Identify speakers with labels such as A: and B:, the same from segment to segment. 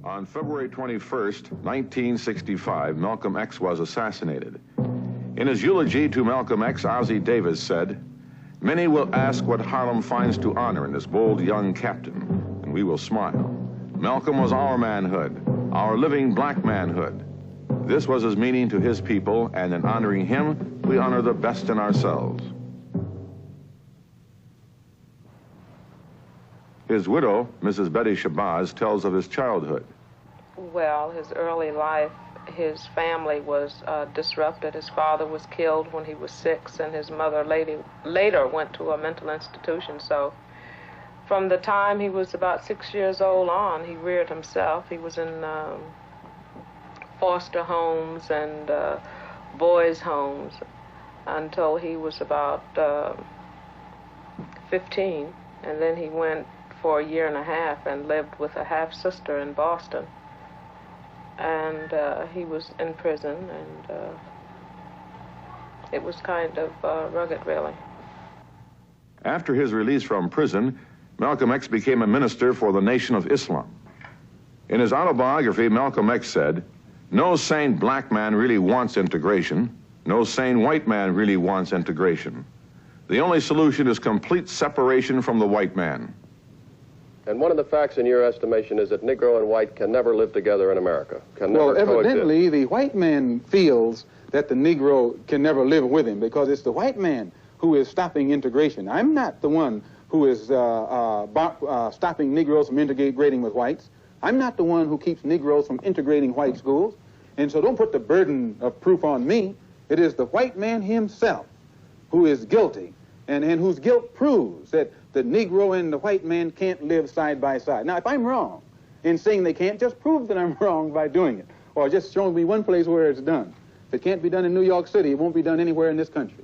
A: On February 21st, 1965, Malcolm X was assassinated. In his eulogy to Malcolm X, Ossie Davis said, "Many will ask what Harlem finds to honor in this bold young captain, and we will smile. Malcolm was our manhood, our living black manhood. This was his meaning to his people, and in honoring him, we honor the best in ourselves." His widow, Mrs. Betty Shabazz, tells of his childhood.
B: Well, his early life, his family was disrupted. His father was killed when he was 6, and his mother later went to a mental institution. So from the time he was about 6 years old on, he reared himself. He was in foster homes and boys' homes until he was about 15. And then he went for a year and a half and lived with a half-sister in Boston. And he was in prison, and it was kind of rugged, really.
A: After his release from prison, Malcolm X became a minister for the Nation of Islam. In his autobiography, Malcolm X said, "No sane black man really wants integration. No sane white man really wants integration. The only solution is complete separation from the white man."
C: And one of the facts in your estimation is that Negro and white can never live together in America, can never
D: coexist. Well, evidently, the white man feels that the Negro can never live with him because it's the white man who is stopping integration. I'm not the one who is stopping Negroes from integrating with whites. I'm not the one who keeps Negroes from integrating white schools. And so don't put the burden of proof on me. It is the white man himself who is guilty and whose guilt proves that the Negro and the white man can't live side by side. Now, if I'm wrong in saying they can't, just prove that I'm wrong by doing it, or just show me one place where it's done. If it can't be done in New York City, it won't be done anywhere in this country.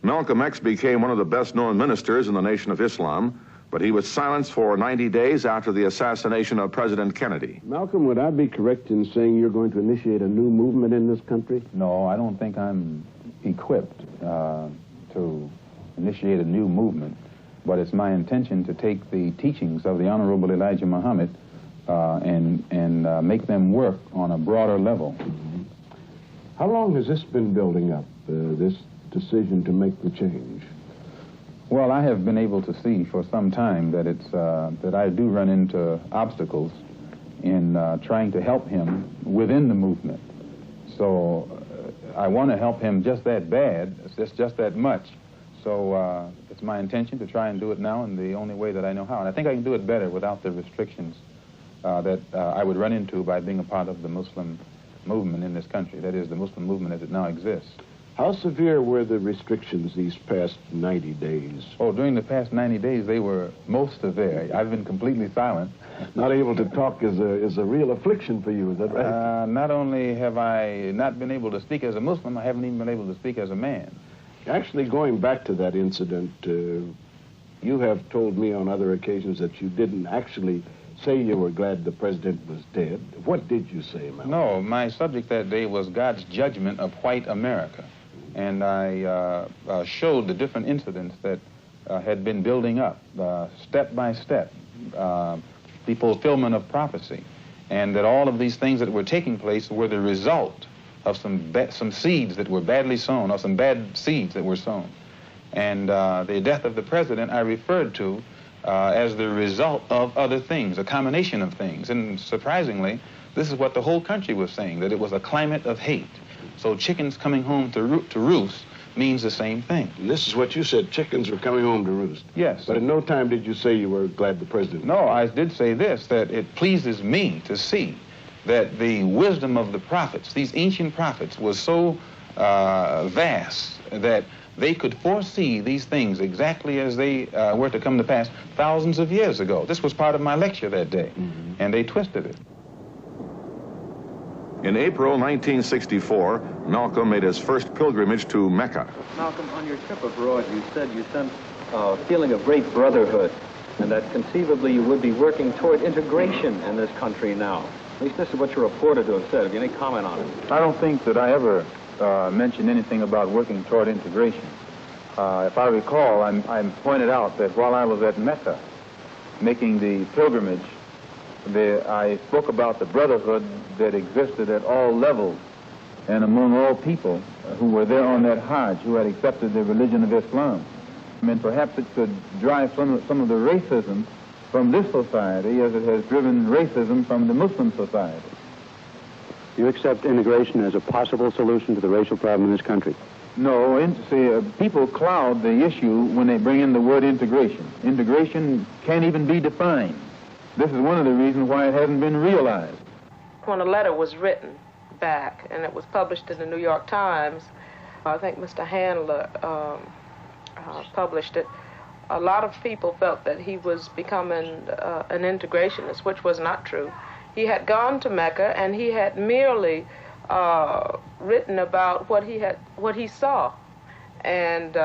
A: Malcolm X became one of the best-known ministers in the Nation of Islam, but he was silenced for 90 days after the assassination of President Kennedy.
E: Malcolm, would I be correct in saying you're going to initiate a new movement in this country?
F: No, I don't think I'm equipped to initiate a new movement. But it's my intention to take the teachings of the Honorable Elijah Muhammad and make them work on a broader level.
E: Mm-hmm. How long has this been building up, this decision to make the change?
F: Well, I have been able to see for some time that it's that I do run into obstacles in trying to help him within the movement. So I want to help him just that bad, just that much. So it's my intention to try and do it now in the only way that I know how. And I think I can do it better without the restrictions that I would run into by being a part of the Muslim movement in this country. That is, the Muslim movement as it now exists.
E: How severe were the restrictions these past 90 days?
F: Oh, during the past 90 days, they were most severe. I've been completely silent.
E: Not able to talk is a real affliction for you, is that right?
F: Not only have I not been able to speak as a Muslim, I haven't even been able to speak as a man.
E: Actually, going back to that incident, you have told me on other occasions that you didn't actually say you were glad the president was dead. What did you say, Malcolm?
F: No, my subject that day was God's judgment of white America. And I showed the different incidents that had been building up, step by step, the fulfillment of prophecy, and that all of these things that were taking place were the result of some seeds that were badly sown, or some bad seeds that were sown. And the death of the president I referred to as the result of other things, a combination of things. And surprisingly, this is what the whole country was saying, that it was a climate of hate. So chickens coming home to roost means the same thing.
E: And this is what you said, chickens were coming home to roost.
F: Yes.
E: But in no time did you say you were glad the president was
F: dead. No,
E: dead.
F: I did say this, that it pleases me to see that the wisdom of the prophets, these ancient prophets, was so vast that they could foresee these things exactly as they were to come to pass thousands of years ago. This was part of my lecture that day, and they twisted it.
A: In April 1964, Malcolm made his first pilgrimage to Mecca.
G: Malcolm, on your trip abroad, you said you sensed a feeling of great brotherhood, and that conceivably you would be working toward integration in this country now. At least this is what you're reported to have said. Have you any comment on it?
F: I don't think that I ever mentioned anything about working toward integration. If I recall, I pointed out that while I was at Mecca making the pilgrimage
H: I spoke about the brotherhood that existed at all levels and among all people who were there on that Hajj, who had accepted the religion of Islam. And perhaps it could drive some of the racism from this society as it has driven racism from the Muslim society.
I: You accept integration as a possible solution to the racial problem in this country?
H: No, people cloud the issue when they bring in the word integration. Integration can't even be defined. This is one of the reasons why it hasn't been realized.
B: When a letter was written back and it was published in the New York Times, I think Mr. Handler published it, a lot of people felt that he was becoming an integrationist, which was not true. He had gone to Mecca and he had merely written about what he saw, and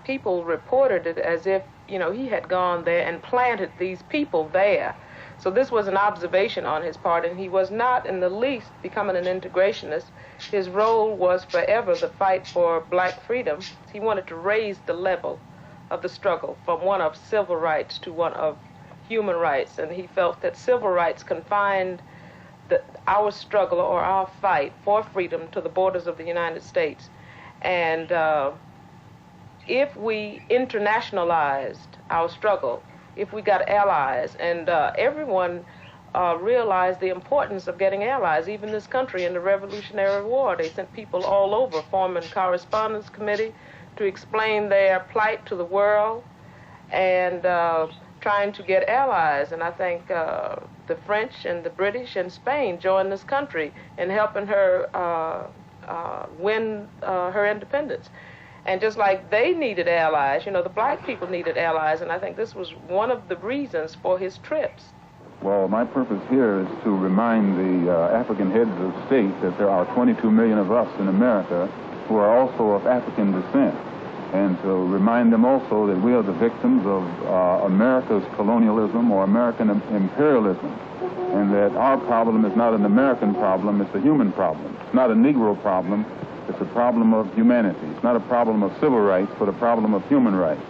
B: people reported it as if he had gone there and planted these people there. So this was an observation on his part, and he was not in the least becoming an integrationist. His role was forever the fight for black freedom. He wanted to raise the level of the struggle from one of civil rights to one of human rights, and he felt that civil rights confined our struggle or our fight for freedom to the borders of the United States. And if we internationalized our struggle, if we got allies, and everyone realized the importance of getting allies, even this country in the Revolutionary War, they sent people all over forming correspondence committee to explain their plight to the world and trying to get allies. And I think the French and the British and Spain joined this country in helping her win her independence. And just like they needed allies, the black people needed allies, and I think this was one of the reasons for his trips.
H: Well, my purpose here is to remind the African heads of state that there are 22 million of us in America who are also of African descent, and to remind them also that we are the victims of America's colonialism or American imperialism, and that our problem is not an American problem, it's a human problem. It's not a Negro problem, it's a problem of humanity. It's not a problem of civil rights, but a problem of human rights.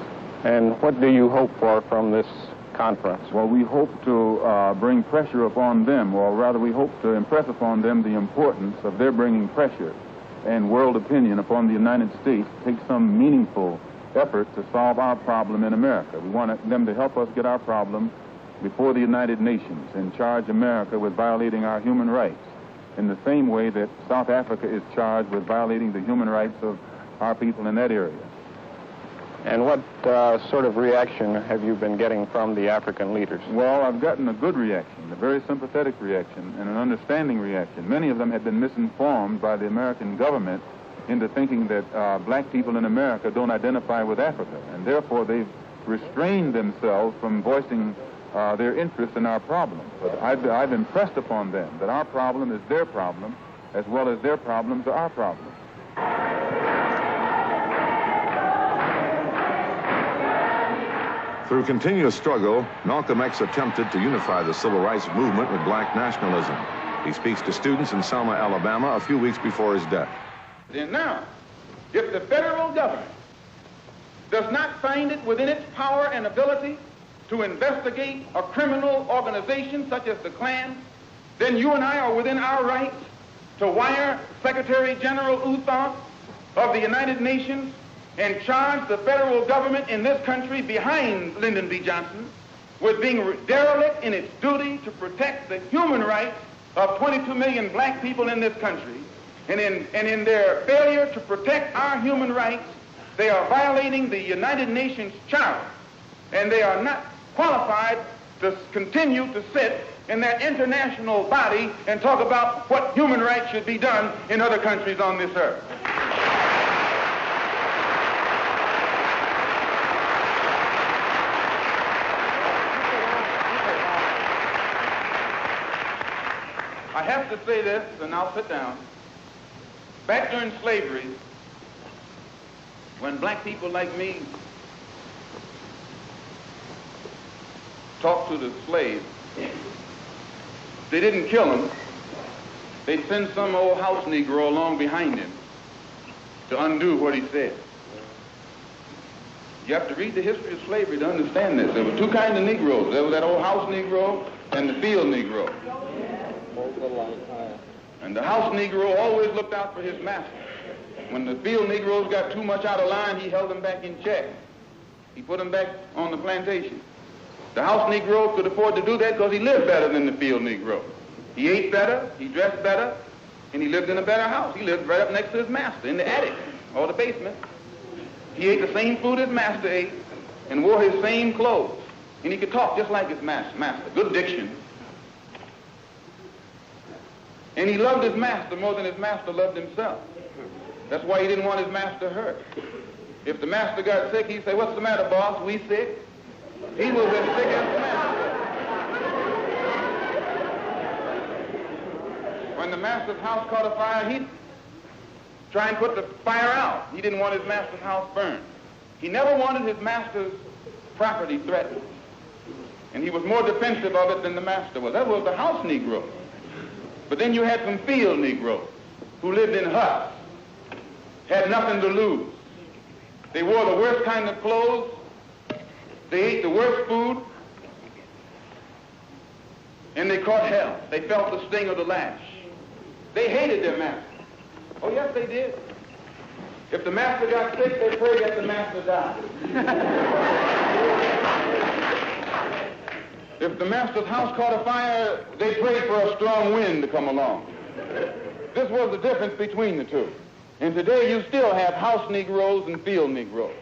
C: And what do you hope for from this conference?
H: Well, we hope to bring pressure upon them, or rather we hope to impress upon them the importance of their bringing pressure and world opinion upon the United States to take some meaningful effort to solve our problem in America. We want them to help us get our problem before the United Nations and charge America with violating our human rights, in the same way that South Africa is charged with violating the human rights of our people in that area.
C: And what sort of reaction have you been getting from the African leaders?
H: Well, I've gotten a good reaction, a very sympathetic reaction, and an understanding reaction. Many of them have been misinformed by the American government into thinking that black people in America don't identify with Africa, and therefore they've restrained themselves from voicing their interest in our problem. But I've impressed upon them that our problem is their problem, as well as their problems are our problems.
A: Through continuous struggle, Malcolm X attempted to unify the civil rights movement with black nationalism. He speaks to students in Selma, Alabama, a few weeks before his death.
D: And now, if the federal government does not find it within its power and ability to investigate a criminal organization such as the Klan, then you and I are within our rights to wire Secretary General Uthon of the United Nations and charge the federal government in this country behind Lyndon B. Johnson with being derelict in its duty to protect the human rights of 22 million black people in this country. And in their failure to protect our human rights, they are violating the United Nations Charter, and they are not qualified to continue to sit in that international body and talk about what human rights should be done in other countries on this earth. I have to say this, and I'll sit down. Back during slavery, when black people like me talked to the slaves, they didn't kill him. They'd send some old house Negro along behind him to undo what he said.
F: You have to read the history of slavery to understand this. There were two kinds of Negroes. There was that old house Negro and the field Negro. And the house Negro always looked out for his master. When the field Negroes got too much out of line, he held them back in check. He put them back on the plantation. The house Negro could afford to do that because he lived better than the field Negro. He ate better, he dressed better, and he lived in a better house. He lived right up next to his master in the attic or the basement. He ate the same food his master ate and wore his same clothes. And he could talk just like his master. Good diction. And he loved his master more than his master loved himself. That's why he didn't want his master hurt. If the master got sick, he'd say, "What's the matter, boss? We sick?" He was as sick as the master. When the master's house caught a fire, he'd try and put the fire out. He didn't want his master's house burned. He never wanted his master's property threatened. And he was more defensive of it than the master was. That was the house Negro. But then you had some field Negroes who lived in huts, had nothing to lose. They wore the worst kind of clothes. They ate the worst food. And they caught hell. They felt the sting of the lash. They hated their master. Oh, yes, they did. If the master got sick, they prayed that the master died. If the master's house caught a fire, they prayed for a strong wind to come along. This was the difference between the two. And today you still have house Negroes and field Negroes.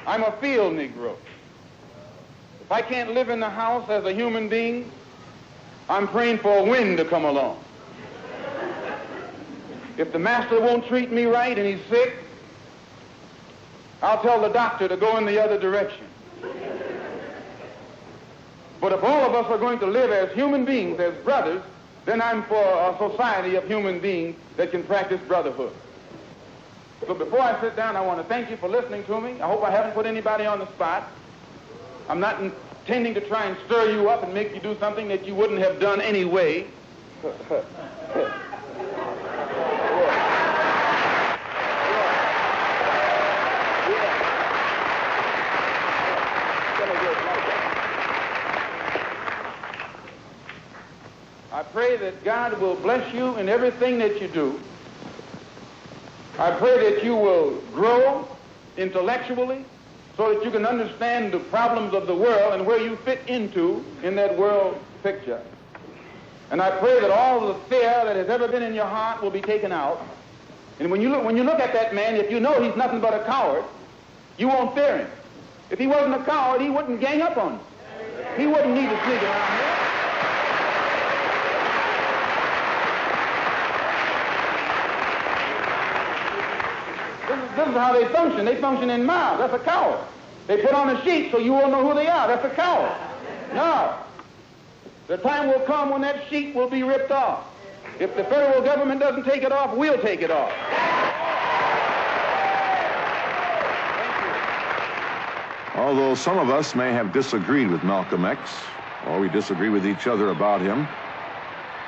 F: I'm a field Negro. If I can't live in the house as a human being, I'm praying for a wind to come along. If the master won't treat me right and he's sick, I'll tell the doctor to go in the other direction. But if all of us are going to live as human beings, as brothers, then I'm for a society of human beings that can practice brotherhood. So before I sit down, I want to thank you for listening to me. I hope I haven't put anybody on the spot. I'm not intending to try and stir you up and make you do something that you wouldn't have done anyway. I pray that God will bless you in everything that you do. I pray that you will grow intellectually so that you can understand the problems of the world and where you fit into in that world picture. And I pray that all the fear that has ever been in your heart will be taken out. And when you look at that man, if you know he's nothing but a coward, you won't fear him. If he wasn't a coward, he wouldn't gang up on you. He wouldn't need to sneak around here. This is how they function. They function in mobs. That's a coward. They put on a sheet so you won't know who they are. That's a coward. No. The time will come when that sheet will be ripped off. If the federal government doesn't take it off, we'll take it off.
A: Although some of us may have disagreed with Malcolm X, or we disagree with each other about him,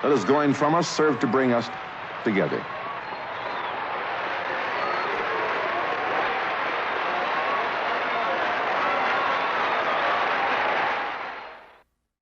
A: let his going from us serve to bring us together.